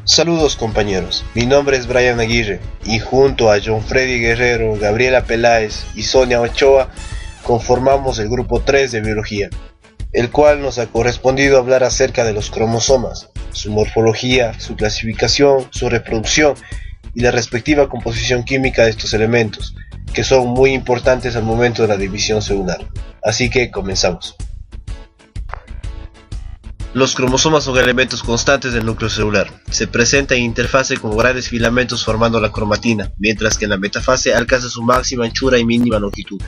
Saludos compañeros, mi nombre es Brian Aguirre y junto a John Freddy Guerrero, Gabriela Peláez y Sonia Ochoa conformamos el grupo 3 de biología, el cual nos ha correspondido hablar acerca de los cromosomas, su morfología, su clasificación, su reproducción y la respectiva composición química de estos elementos, que son muy importantes al momento de la división celular. Así que comenzamos. Los cromosomas son elementos constantes del núcleo celular. Se presenta en interfase como grandes filamentos formando la cromatina, mientras que en la metafase alcanza su máxima anchura y mínima longitud.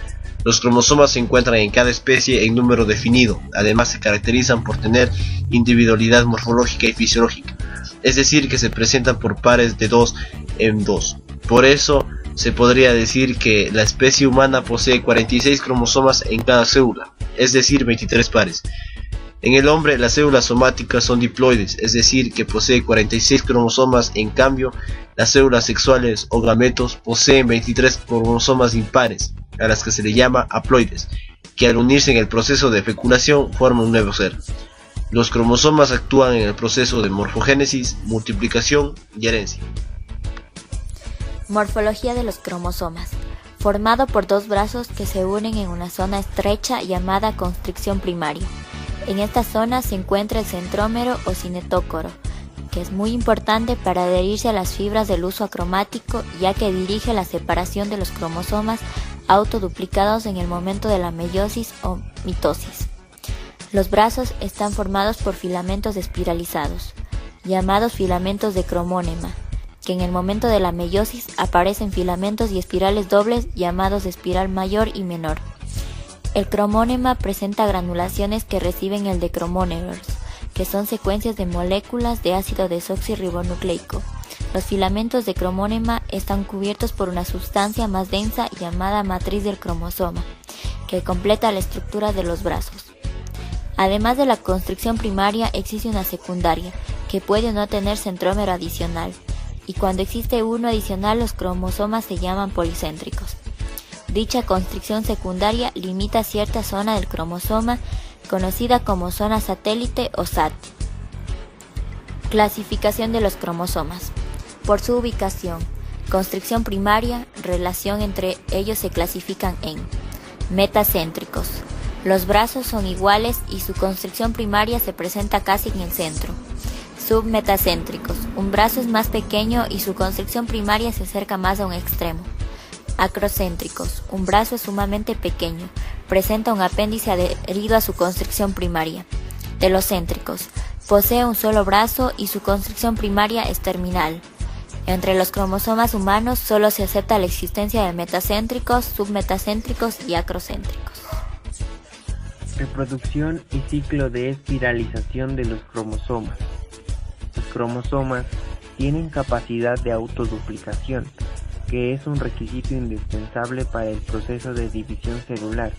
Los cromosomas se encuentran en cada especie en número definido, además se caracterizan por tener individualidad morfológica y fisiológica, es decir que se presentan por pares de 2 en 2. Por eso se podría decir que la especie humana posee 46 cromosomas en cada célula, es decir 23 pares. En el hombre las células somáticas son diploides, es decir que posee 46 cromosomas, en cambio las células sexuales o gametos poseen 23 cromosomas impares, a las que se le llama haploides, que al unirse en el proceso de fecundación forman un nuevo ser. Los cromosomas actúan en el proceso de morfogénesis, multiplicación y herencia. Morfología de los cromosomas. Formado por dos brazos que se unen en una zona estrecha llamada constricción primaria. En esta zona se encuentra el centrómero o cinetócoro, que es muy importante para adherirse a las fibras del uso acromático, ya que dirige la separación de los cromosomas autoduplicados en el momento de la meiosis o mitosis. Los brazos están formados por filamentos espiralizados, llamados filamentos de cromónema, que en el momento de la meiosis aparecen filamentos y espirales dobles llamados espiral mayor y menor. El cromónema presenta granulaciones que reciben el decromómeros, que son secuencias de moléculas de ácido desoxirribonucleico. Los filamentos de cromónema están cubiertos por una sustancia más densa llamada matriz del cromosoma, que completa la estructura de los brazos. Además de la constricción primaria, existe una secundaria, que puede no tener centrómero adicional, y cuando existe uno adicional los cromosomas se llaman policéntricos. Dicha constricción secundaria limita cierta zona del cromosoma, conocida como zona satélite o SAT. Clasificación de los cromosomas. Por su ubicación, constricción primaria, relación entre ellos se clasifican en metacéntricos. Los brazos son iguales y su constricción primaria se presenta casi en el centro. Submetacéntricos. Un brazo es más pequeño y su constricción primaria se acerca más a un extremo. Acrocéntricos. Un brazo es sumamente pequeño, presenta un apéndice adherido a su constricción primaria. Telocéntricos. Posee un solo brazo y su constricción primaria es terminal. Entre los cromosomas humanos solo se acepta la existencia de metacéntricos, submetacéntricos y acrocéntricos. Reproducción y ciclo de espiralización de los cromosomas. Los cromosomas tienen capacidad de autoduplicación, que es un requisito indispensable para el proceso de división celular.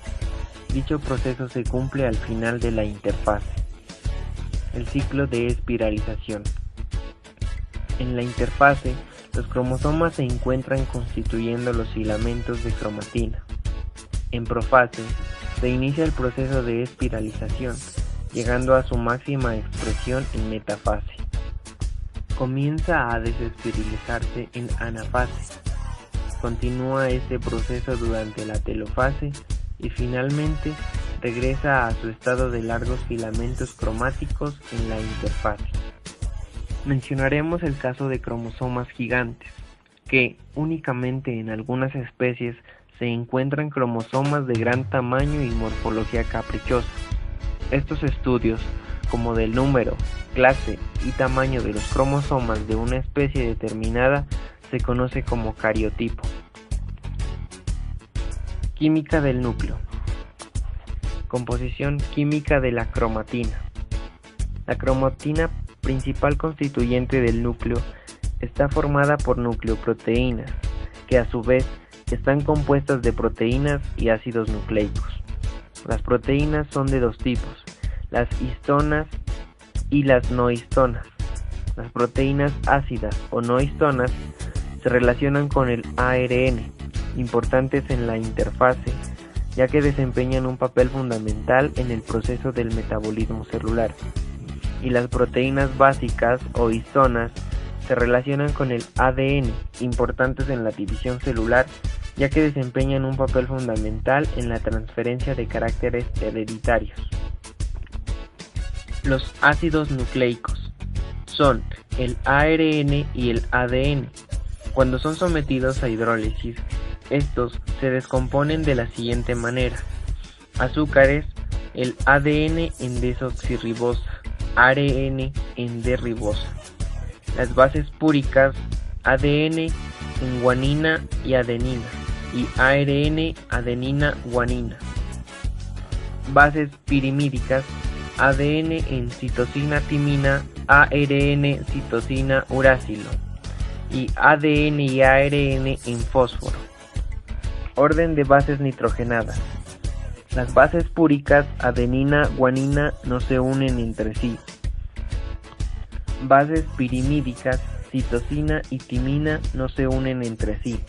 Dicho proceso se cumple al final de la interfase. El ciclo de espiralización. En la interfase, los cromosomas se encuentran constituyendo los filamentos de cromatina. En profase, se inicia el proceso de espiralización, llegando a su máxima expresión en metafase. Comienza a desespiralizarse en anafase. Continúa este proceso durante la telofase y finalmente regresa a su estado de largos filamentos cromáticos en la interfase. Mencionaremos el caso de cromosomas gigantes, que únicamente en algunas especies se encuentran cromosomas de gran tamaño y morfología caprichosa. Estos estudios, como del número, clase y tamaño de los cromosomas de una especie determinada, se conoce como cariotipo. Química del núcleo. Composición química de la cromatina. La cromatina, principal constituyente del núcleo, está formada por nucleoproteínas, que a su vez están compuestas de proteínas y ácidos nucleicos. Las proteínas son de dos tipos, las histonas y las no histonas. Las proteínas ácidas o no histonas se relacionan con el ARN, importantes en la interfase, ya que desempeñan un papel fundamental en el proceso del metabolismo celular. Y las proteínas básicas o histonas se relacionan con el ADN, importantes en la división celular, ya que desempeñan un papel fundamental en la transferencia de caracteres hereditarios. Los ácidos nucleicos son el ARN y el ADN. Cuando son sometidos a hidrólisis, estos se descomponen de la siguiente manera: azúcares, el ADN en desoxirribosa, ARN en D-ribosa. Las bases púricas, ADN en guanina y adenina, y ARN, adenina, guanina. Bases pirimídicas, ADN en citosina timina, ARN citosina uracilo, y ADN y ARN en fósforo. Orden de bases nitrogenadas. Las bases púricas, adenina, guanina, no se unen entre sí. Bases pirimídicas, citosina y timina, no se unen entre sí.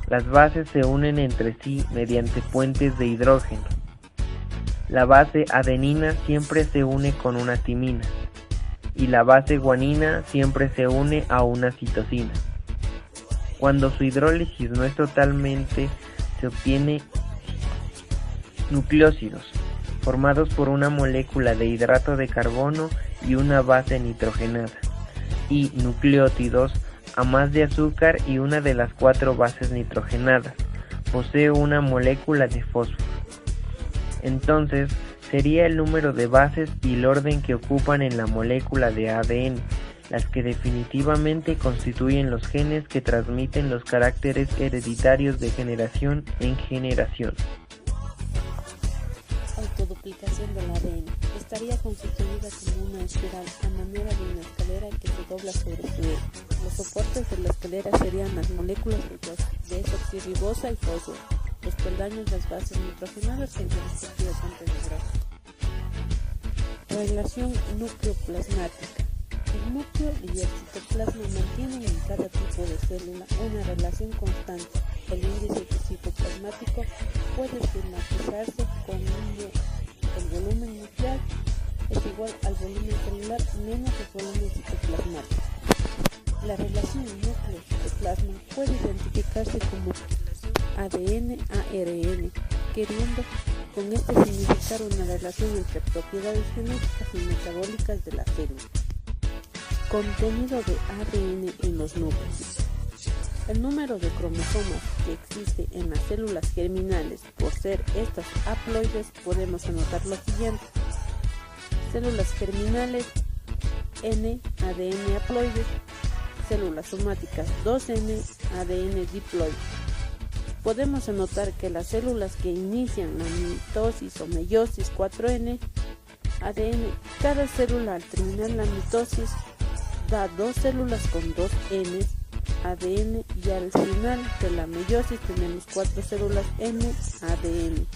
Las bases se unen entre sí mediante puentes de hidrógeno. La base adenina siempre se une con una timina, y la base guanina siempre se une a una citosina. Cuando su hidrólisis no es totalmente, se obtiene nucleósidos, formados por una molécula de hidrato de carbono y una base nitrogenada, y nucleótidos a más de azúcar y una de las 4 bases nitrogenadas. Posee una molécula de fósforo. Entonces, sería el número de bases y el orden que ocupan en la molécula de ADN, las que definitivamente constituyen los genes que transmiten los caracteres hereditarios de generación en generación. Autoduplicación del ADN. Estaría constituida como una espiral a manera de una escalera que se dobla sobre su eje. Los soportes de la escalera serían las moléculas de desoxirribosa y fósforo. Los peldaños, las bases nitrogenadas en su respectivo punto de hidrógeno. Relación núcleo-plasmática. El núcleo y el citoplasma mantienen en cada tipo de célula una relación constante. El índice citoplasmático puede esquematizarse con el volumen nuclear es igual al volumen celular menos el volumen citoplasmático. La relación núcleo-citoplasma puede identificarse como ADN-ARN, queriendo con este significar una relación entre propiedades genéticas y metabólicas de la célula. Contenido de ADN en los núcleos. El número de cromosomas que existe en las células germinales, por ser estas haploides, podemos anotar lo siguiente. Células germinales, N, ADN haploides. Células somáticas, 2N, ADN diploide. Podemos anotar que las células que inician la mitosis o meiosis, 4N, ADN. Cada célula al terminar la mitosis da 2 células con 2 N, ADN, y al final de la meiosis tenemos 4 células N, ADN.